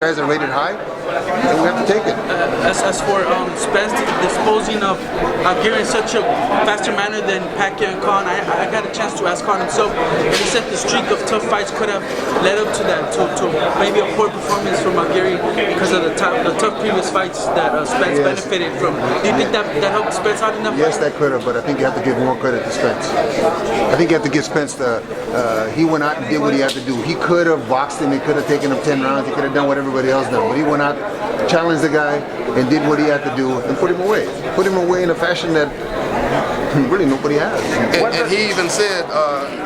Guys are rated high, and we have to take it. As for Spence disposing of Gary in such a faster manner than Pacquiao and Khan, I got a chance to ask Khan himself, and he said the streak of tough fights could have led up to that, to maybe a poor performance from Gary because of the tough previous fights that Spence benefited from. Do you think that helped Spence out enough? Yes, that could have, but I think you have to give more credit to Spence. I think you have to give Spence he went out and did what he had to do. He could have boxed him, he could have taken him 10 rounds, he could have done whatever everybody else done, but he went out, challenged the guy, and did what he had to do, and put him away. Put him away in a fashion that really nobody has. And he even said,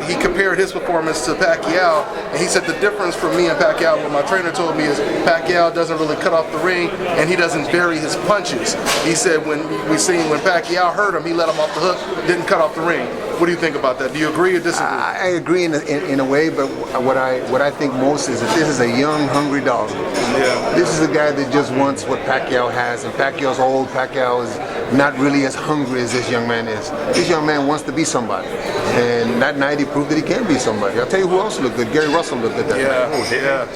he compared his performance to Pacquiao, and he said the difference for me and Pacquiao, what my trainer told me is Pacquiao doesn't really cut off the ring, and he doesn't bury his punches. He said when Pacquiao hurt him, he let him off the hook, didn't cut off the ring. What do you think about that? Do you agree or disagree? I agree in a way, but what I think most is that this is a young, hungry dog. Yeah. This is a guy that just wants what Pacquiao has, and Pacquiao's old. Pacquiao is not really as hungry as this young man is. This young man wants to be somebody, and that night he proved that he can be somebody. I'll tell you who else looked good. Gary Russell looked good that night. Yeah.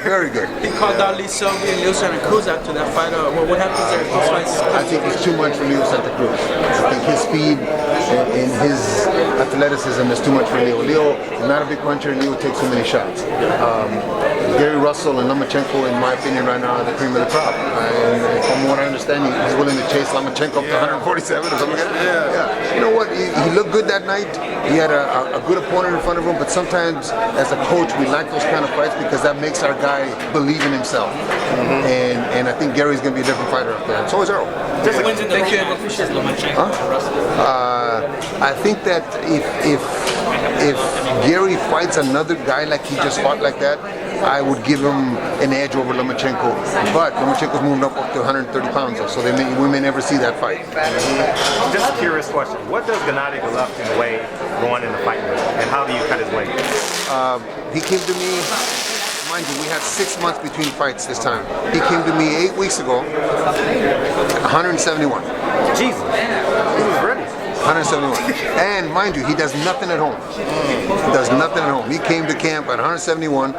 Very good. He called out Lee Selby and Leo Santa Cruz after that fight. What happens there? I think it's too much for Leo Santa Cruz. I think his speed and his athleticism is too much for Leo. Leo is not a big puncher, and Leo takes too many shots. Gary Russell and Lomachenko, in my opinion, right now are the cream of the crop. And from what I understand, he's willing to chase Lomachenko up to 147 or something like that. Yeah. You know what? He looked good that night. He had a good opponent in front of him, but sometimes as a coach, we like those kind of fights because that makes our guy believe in himself. And I think Gary's going to be a different fighter up there. And so is Earl. I think that if Gary fights another guy like he just fought like that, I would give him an edge over Lomachenko. But Lomachenko's moving up to 130 pounds, so we may never see that fight. Just a curious question. What does Gennady Golovkin weigh going in the fight, and how do you cut his weight? He came to me. Mind you, we had 6 months between fights this time. He came to me 8 weeks ago, 171. Jesus, he was ready. 171. And mind you, he does nothing at home. He does nothing at home. He came to camp at 171.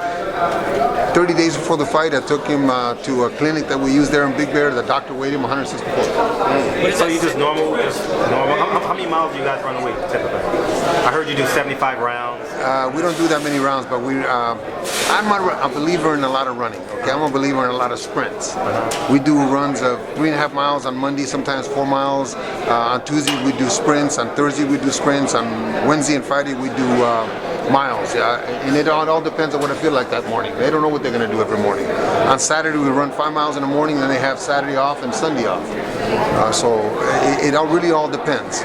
30 days before the fight, I took him to a clinic that we use there in Big Bear. The doctor weighed him 164. So you just normal? How many miles do you guys run a week typically? I heard you do 75 rounds. We don't do that many rounds, but I'm a believer in a lot of running. Okay, I'm a believer in a lot of sprints. We do runs of 3.5 miles on Monday, sometimes 4 miles. On Tuesday we do sprints. On Thursday we do sprints. On Wednesday and Friday we do miles. And it all depends on what I feel like that morning. They don't know what they're going to do every morning. On Saturday we run 5 miles in the morning, then they have Saturday off and Sunday off. So it really all depends.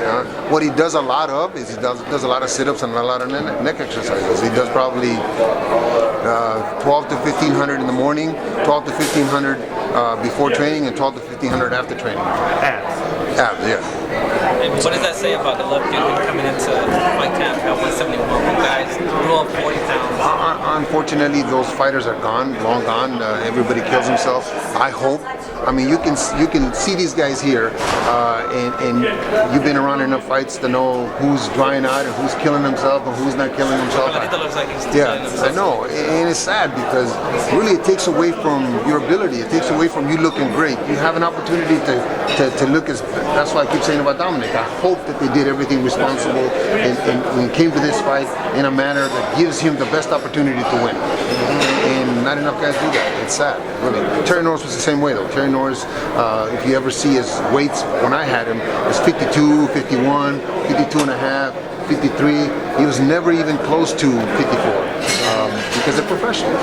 What he does a lot of is he does a lot of sit-ups and a lot of neck exercises. He does probably 12 to 1500 in the morning, 12 to 1500 before training, and 12 to 1500 after training. Abs, yeah. And what does that say about Golovkin coming into fight camp at 171? You guys grew up 40 pounds. Unfortunately, those fighters are gone, long gone. Everybody kills himself. I hope. I mean, you can see these guys here, and you've been around enough fights to know who's drying out and who's killing himself and who's not killing himself. Looks like he's I know, and it's sad because really it takes away from your ability. It takes away from you looking great. You have an opportunity to look as. That's why I keep saying about Dominic. I hope that they did everything responsible and came to this fight in a manner that gives him the best opportunity to win. And not enough guys do that. It's sad, really. Terry Norris was the same way, though. Terry Norris, if you ever see his weights when I had him, was 52, 51, 52 and a half, 53. He was never even close to 54 because they're professionals.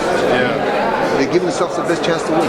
They give themselves the best chance to win.